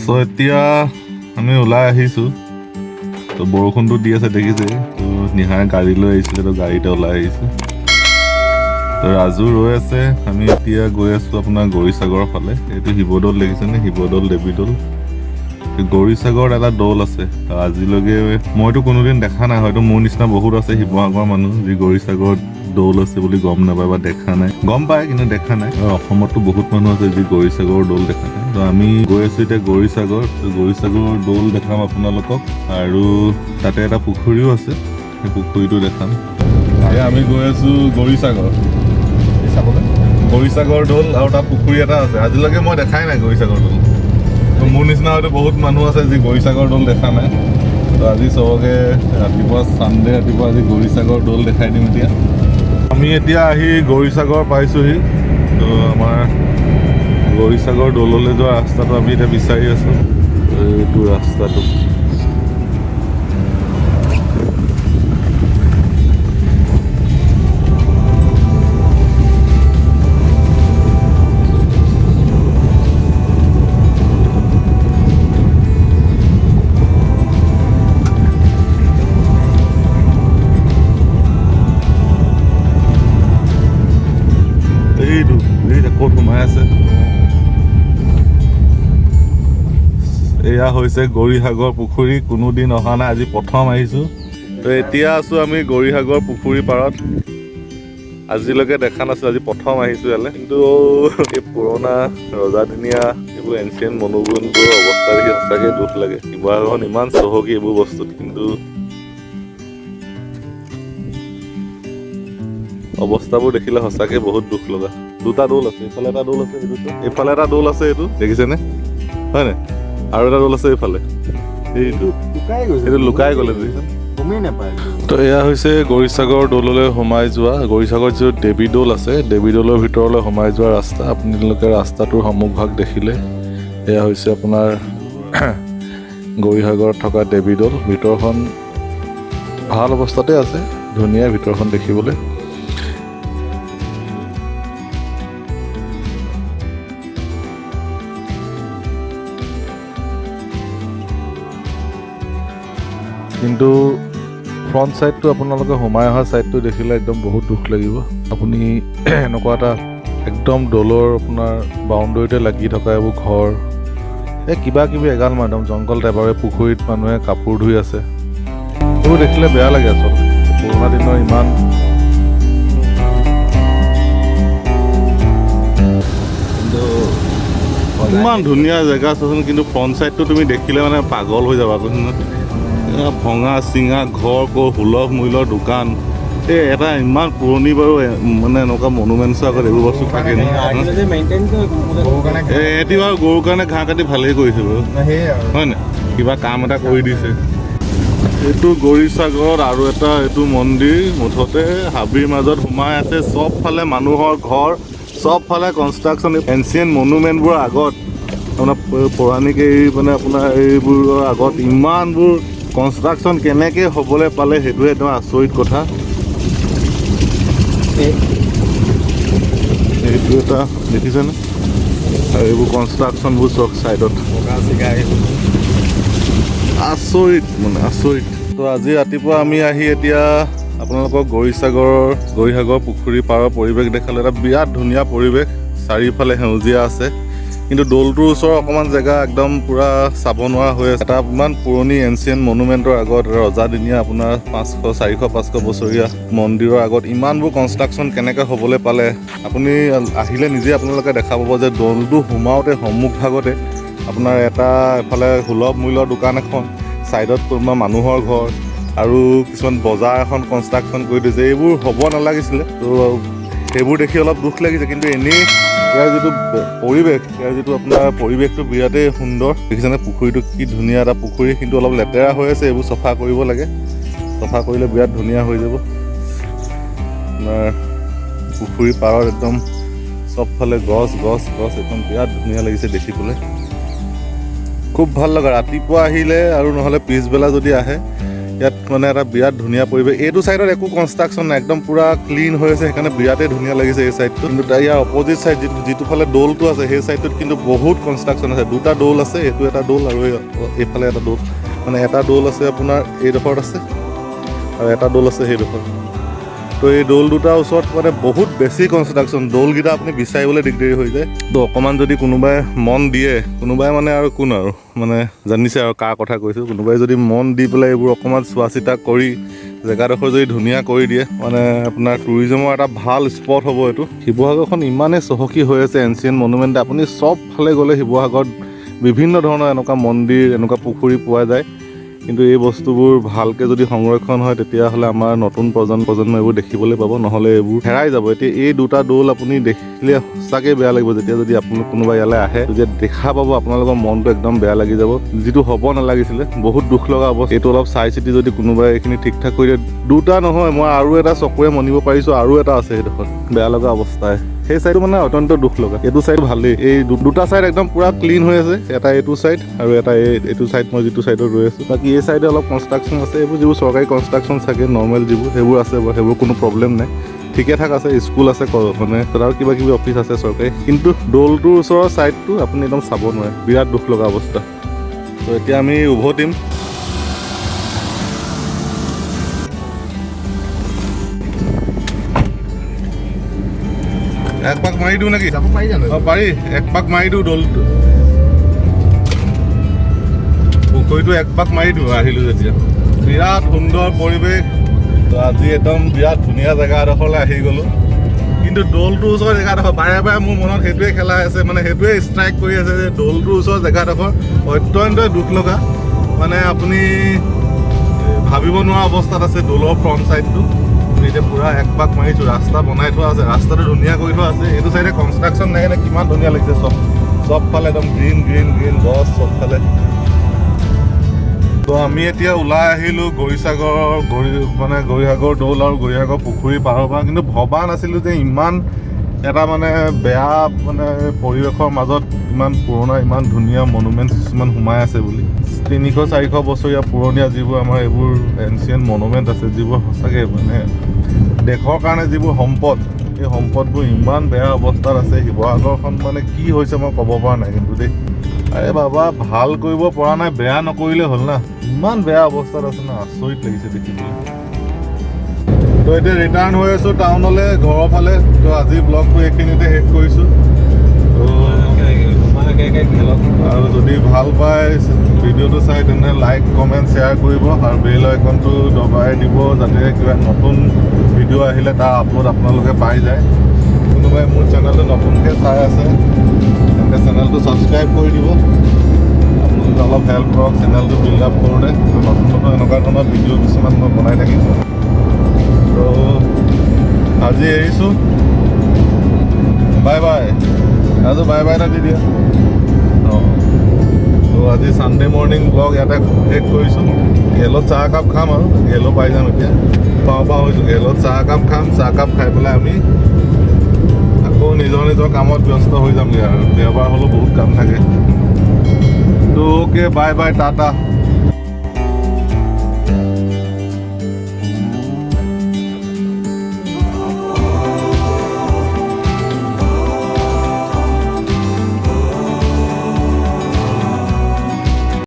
চ' এতিয়া আমি ওলাই আহিছোঁ। তো বৰষুণটো দি আছে দেখিছে। তো নিহাৰে গাড়ী লৈ আহিছিলে, তো গাড়ীতে ওলাই আহিছোঁ। তো ৰাজু ৰৈ আছে। আমি এতিয়া গৈ আছোঁ আপোনাৰ গৌৰীসাগৰৰ ফালে। এইটো শিৱদৌল দেখিছেনে, শিৱদৌল দেৱীদৌল। গৌৰীসাগৰত এটা দৌল আছে। আজিলৈকে মইতো কোনোদিন দেখা নাই, হয়তো মোৰ নিচিনা বহুত আছে শিৱসাগৰৰ মানুহ যি গৌৰীসাগৰত দৌল আছে বুলি গম নাপায় বা দেখা নাই। গম পায় কিন্তু দেখা নাই। আৰু অসমতো বহুত মানুহ আছে যি গৌৰীসাগৰৰ দৌল দেখা নাই। তো আমি গৈ আছোঁ এতিয়া গৌৰীসাগৰ। গৌৰীসাগৰৰ দৌল দেখাম আপোনালোকক, আৰু তাতে এটা পুখুৰীও আছে, সেই পুখুৰীটো দেখাম। আমি গৈ আছোঁ গৌৰীসাগৰ চাবলৈ। গৌৰীসাগৰ দৌল আৰু তাত পুখুৰী এটা আছে। আজিলৈকে মই দেখাই নাই গৌৰীসাগৰ দৌল। তো মোৰ নিচিনা হয়তো বহুত মানুহ আছে যি গৌৰীসাগৰ দৌল দেখা নাই। তো আজি চবকে ৰাতিপুৱা ছানডে ৰাতিপুৱা আজি গৌৰীসাগৰ দৌল দেখাই দিম। এতিয়া আমি এতিয়া আহি গৌৰীসাগৰ পাইছোঁহি। তো আমাৰ গৌৰীসাগৰ দৌললৈ যোৱা ৰাস্তাটো আমি এতিয়া বিচাৰি আছোঁ। এইটো ৰাস্তাটো ক'ত সোমাই আছে। এয়া হৈছে গৌৰীসাগৰ পুখুৰী। কোনোদিন অহা নাই, আজি প্ৰথম আহিছোঁ। তো এতিয়া আছোঁ আমি গৌৰীসাগৰ পুখুৰী পাৰত। আজিলৈকে দেখা নাছিলোঁ, আজি প্ৰথম আহিছোঁ ইয়ালৈ। কিন্তু এই পুৰণা ৰজাদিনীয়া এইবোৰ এনচিয়েণ্ট মনুমেণ্টবোৰৰ অৱস্থা দেখি সঁচাকৈ দুখ লাগে। শিৱসাগৰখন ইমান চহকী এইবোৰ বস্তুত, কিন্তু অৱস্থাবোৰ দেখিলে সঁচাকৈ বহুত দুখ লগা। দুটা দৌল আছে, এইফালে এটা দৌল আছে, এইফালে এটা দৌল আছে, এইটো দেখিছেনে হয় নাই? আৰু এটা দৌল আছে এইফালে, এইটো লুকাই গ'লে দেখিছেনে? তো এয়া হৈছে গৌৰীসাগৰ দৌললৈ সোমাই যোৱা। গৌৰীসাগৰত যিটো দেৱী দৌল আছে, দেৱী দৌলৰ ভিতৰলৈ সোমাই যোৱা ৰাস্তা। আপোনালোকে ৰাস্তাটোৰ সন্মুখভাগ দেখিলে এয়া হৈছে আপোনাৰ গৌৰীসাগৰত থকা দেৱী দৌল। ভিতৰখন ভাল অৱস্থাতে আছে, ধুনীয়া ভিতৰখন দেখিবলৈ। কিন্তু ফ্ৰণ্ট ছাইডটো আপোনালোকে সোমাই অহা ছাইডটো দেখিলে একদম বহুত দুখ লাগিব। আপুনি এনেকুৱা এটা একদম দৌলৰ আপোনাৰ বাউণ্ডেৰীতে লাগি থকা এইবোৰ ঘৰ, এই কিবা কিবি এগাল মানুহ একদম জংঘল টাইপৰ। পুখুৰীত মানুহে কাপোৰ ধুই আছে, এইবোৰ দেখিলে বেয়া লাগে আচলতে। পুৰণা দিনৰ ইমান ধুনীয়া জেগা আছেচোন, কিন্তু ফ্ৰণ্ট ছাইডটো তুমি দেখিলে মানে পাগল হৈ যাবা। ভঙা চিঙা ঘৰ, সুলভ মূল্যৰ দোকান। এই এটা ইমান পুৰণি বাৰু মানে এনেকুৱা মনুমেণ্টছৰ আগত এইবোৰ বস্তু থাকে নি? এহেঁতি বাৰু গৰুৰ কাৰণে ঘাঁহ কাটি ভালেই কৰিছে বাৰু, হয় নাই? কিবা কাম এটা কৰি দিছে। এইটো গৌৰীসাগৰত আৰু এটা এইটো মন্দিৰ, মুঠতে হাবিৰ মাজত সোমাই আছে। চবফালে মানুহৰ ঘৰ, চবফালে কনষ্ট্ৰাকশ্যন। এনচিয়েণ্ট মনুমেণ্টবোৰৰ আগত আপোনাৰ পৌৰাণিক মানে আপোনাৰ এইবোৰৰ আগত ইমানবোৰ কনষ্ট্ৰাকশ্যন কেনেকৈ হ'বলৈ পালে, সেইটোৱে একদম আচৰিত কথা। এইটো এটা দেখিছেনে? আৰু এইবোৰ কনষ্ট্ৰাকশ্যনবোৰ চব ছাইডত আচৰিত, মানে আচৰিত। তো আজি ৰাতিপুৱা আমি আহি এতিয়া আপোনালোকক গৌৰীসাগৰ পুখুৰী পাৰৰ পৰিৱেশ দেখালোঁ। এটা বিৰাট ধুনীয়া পৰিৱেশ, চাৰিওফালে সেউজীয়া আছে। কিন্তু দৌলটোৰ ওচৰৰ অকণমান জেগা একদম পূৰা চাব নোৱাৰা হৈ আছে। এটা ইমান পুৰণি এনচিয়েণ্ট মনুমেণ্টৰ আগত, ৰজাদিনীয়া আপোনাৰ 400-500 বছৰীয়া মন্দিৰৰ আগত ইমানবোৰ কনষ্ট্ৰাকশ্যন কেনেকৈ হ'বলৈ পালে, আপুনি আহিলে নিজে আপোনালোকে দেখা পাব যে দৌলটো সোমাওঁতে সন্মুখভাগতে আপোনাৰ এটা এফালে সুলভ মূল্যৰ দোকান এখন, ছাইডত কোনোবা মানুহৰ ঘৰ, আৰু কিছুমান বজাৰ এখন কনষ্ট্ৰাকশ্যন কৰি দিছে। এইবোৰ হ'ব নালাগিছিলে। তো সেইবোৰ দেখি অলপ দুখ লাগিছে। কিন্তু এনেই ইয়াৰ যিটো পৰিৱেশ, ইয়াৰ যিটো আপোনাৰ পৰিৱেশটো বিৰাটেই সুন্দৰ। দেখিছেনে পুখুৰীটো কি ধুনীয়া এটা পুখুৰী, কিন্তু অলপ লেতেৰা হৈ আছে। এইবোৰ চফা কৰিব লাগে, চফা কৰিলে বিৰাট ধুনীয়া হৈ যাব। আপোনাৰ পুখুৰীৰ পাৰত একদম চবফালে গছ গছ গছ, একদম বিৰাট ধুনীয়া লাগিছে দেখিবলৈ। খুব ভাল লগা ৰাতিপুৱা আহিলে, আৰু নহ'লে পিছবেলা যদি আহে ইয়াত মানে এটা বিৰাট ধুনীয়া পৰিৱেশ। এইটো ছাইডত একো কনষ্ট্ৰাকশ্যন নাই, একদম পূৰা ক্লিন হৈ আছে, সেইকাৰণে বিৰাটেই ধুনীয়া লাগিছে এই ছাইডটো। কিন্তু ইয়াৰ অপজিট ছাইড যিটো ফালে দৌলটো আছে সেই ছাইডটোত কিন্তু বহুত কনষ্ট্ৰাকশ্যন আছে। দুটা দৌল আছে, এইটো এটা দৌল আৰু এইফালে এটা দৌল। মানে এটা দৌল আছে আপোনাৰ এইডোখৰত আছে আৰু এটা দৌল আছে সেইডোখৰত। তো এই দৌল দুটাৰ ওচৰত মানে বহুত বেছি কনষ্ট্ৰাকশ্যন, দৌলকেইটা আপুনি বিচাৰিবলৈ দিগদাৰী হৈ যায়। তো অকণমান যদি কোনোবাই মন দিয়ে, কোনোবাই মানে আৰু কোন আৰু মানে জানিছে আৰু কাৰ কথা কৈছোঁ, কোনোবাই যদি মন দি পেলাই এইবোৰ অকণমান চোৱা চিতা কৰি জেগাডোখৰ যদি ধুনীয়া কৰি দিয়ে, মানে আপোনাৰ টুৰিজমৰ এটা ভাল স্পট হ'ব এইটো। শিৱসাগৰখন ইমানেই চহকী হৈ আছে এনচিয়েণ্ট মনুমেণ্ট, আপুনি চব ফালে গ'লে শিৱসাগৰত বিভিন্ন ধৰণৰ এনেকুৱা মন্দিৰ, এনেকুৱা পুখুৰী পোৱা যায়। কিন্তু এই বস্তুবোৰ ভালকৈ যদি সংৰক্ষণ হয় তেতিয়াহ'লে আমাৰ নতুন প্ৰজন্ম এইবোৰ দেখিবলৈ পাব, নহ'লে এইবোৰ হেৰাই যাব। এতিয়া এই দুটা দৌল আপুনি দেখিলে সঁচাকৈ বেয়া লাগিব। যেতিয়া যদি আপুনি কোনোবা ইয়ালৈ আহে, যেতিয়া দেখা পাব আপোনালোকৰ মনটো একদম বেয়া লাগি যাব, যিটো হ'ব নালাগিছিলে। বহুত দুখ লগা অৱস্থা। এইটো অলপ চাই চিতি যদি কোনোবাই এইখিনি ঠিক ঠাক কৰি দিয়ে, দুটা নহয় মই আৰু এটা চকুৰে মনিব পাৰিছোঁ, আৰু এটা আছে সেইডোখৰত, বেয়া লগা অৱস্থাই। সেই চাইডটো মানে অত্যন্ত দুখ লগা। এইটো চাইড ভালেই, এই দুটা চাইড একদম পুৰা ক্লিন হৈ আছে, এটা এইটো চাইড আৰু এটা এইটো চাইড মই যিটো চাইডত ৰৈ আছোঁ। বাকী এই চাইডে অলপ কনষ্ট্ৰাকশ্যন আছে, এইবোৰ যিবোৰ চৰকাৰী কনষ্ট্ৰাকশ্যন চাগে নৰ্মেল যিবোৰ সেইবোৰ আছে বাৰু, সেইবোৰ কোনো প্ৰব্লেম নাই, ঠিকে ঠাক আছে। স্কুল আছে মানে তাত আৰু কিবা কিবি অফিচ আছে চৰকাৰী, কিন্তু দৌলটোৰ ওচৰৰ চাইডটো আপুনি একদম চাব নোৱাৰে, বিৰাট দুখ লগা অৱস্থা। তো এতিয়া আমি উভতিম। এক পাক মাৰি দিওঁ নেকি? পাৰি, এক পাক মাৰি দিওঁ দৌলটো, পুখুৰীটো এক পাক মাৰি দিওঁ আহিলোঁ যেতিয়া। বিৰাট সুন্দৰ পৰিৱেশ। তো আজি একদম বিৰাট ধুনীয়া জেগা এডোখৰলৈ আহি গ'লোঁ। কিন্তু দৌলটোৰ ওচৰৰ জেগাডোখৰ বাৰে বাৰে মোৰ মনত সেইটোৱে খেলাই আছে, মানে সেইটোৱে ষ্ট্ৰাইক কৰি আছে যে দৌলটোৰ ওচৰৰ জেগাডোখৰ অত্যন্তই দুখ লগা। মানে আপুনি ভাবিব নোৱাৰা অৱস্থাত আছে দৌলৰ ফ্ৰণ্ট চাইডটো। এতিয়া পুৰা এক পাক মাৰিছোঁ, ৰাস্তা বনাই থোৱা আছে, ৰাস্তাটো ধুনীয়া কৰি থোৱা আছে। এইটো চাইডে কনষ্ট্ৰাকশ্যন নাই কাৰণে কিমান ধুনীয়া লাগিছে, চব ফালে একদম গ্ৰীণ গ্ৰীণ গ্ৰীণ গছ চবফালে। তো আমি এতিয়া ওলাই আহিলোঁ গৌৰীসাগৰ দৌল আৰু গৌৰীসাগৰ পুখুৰী পাৰৰ পৰা। কিন্তু ভবা নাছিলোঁ যে ইমান এটা মানে বেয়া মানে পৰিৱেশৰ মাজত ইমান পুৰণা ইমান ধুনীয়া মনুমেণ্টছ কিছুমান সোমাই আছে বুলি। 300-400 বছৰীয়া পুৰণীয়া যিবোৰ আমাৰ এইবোৰ এনচিয়েণ্ট মনুমেণ্ট আছে, যিবোৰ সঁচাকৈ মানে দেশৰ কাৰণে যিবোৰ সম্পদ, এই সম্পদবোৰ ইমান বেয়া অৱস্থাত আছে। শিৱসাগৰখন মানে কি হৈছে মই ক'ব পৰা নাই কিন্তু দেই। আৰে বাবা, ভাল কৰিব পৰা নাই, বেয়া নকৰিলে হ'ল না, ইমান বেয়া অৱস্থাত আছে না, আচৰিত লাগিছে দেখিবলৈ। তো এতিয়া ৰিটাৰ্ণ হৈ আছোঁ টাউনলৈ, ঘৰৰ ফালে। তো আজি ব্লগটো এইখিনিতে শেষ কৰিছোঁ। আৰু যদি ভাল পায় ভিডিঅ'টো চাই তেন্তে লাইক কমেণ্ট শ্বেয়াৰ কৰিব আৰু বেল আইকনটো দবাই দিব, যাতে কিবা নতুন ভিডিঅ' আহিলে তাৰ আপলোড আপোনালোকে পাই যায়। কোনোবাই মোৰ চেনেলটো নতুনকৈ চাই আছে তেন্তে চেনেলটো ছাবস্ক্ৰাইব কৰি দিব, আপোনালোকে অলপ হেল্প কৰক চেনেলটো বিল্ড আপ কৰোঁতে। নতুন নতুন এনেকুৱা ধৰণৰ ভিডিঅ' কিছুমান মই বনাই থাকিম। তো আজি এৰিছোঁ, বাই বাই। আজি বাই বাই এটা দি দিয়া। তো আজি ছানডে মৰ্ণিং ব্লগ ইয়াতে শেষ কৰিছোঁ। গেলত চাহ একাপ খাম আৰু গেলো পাই যাম এতিয়া, পাওঁ হৈছোঁ। গেলত চাহ একাপ খাম, চাহ একাপ খাই পেলাই আমি আকৌ নিজৰ কামত ব্যস্ত হৈ যামগৈ আৰু। দেওবাৰ হ'লেও বহুত কাম থাকে। তো অ'কে, বাই বাই, টাটা।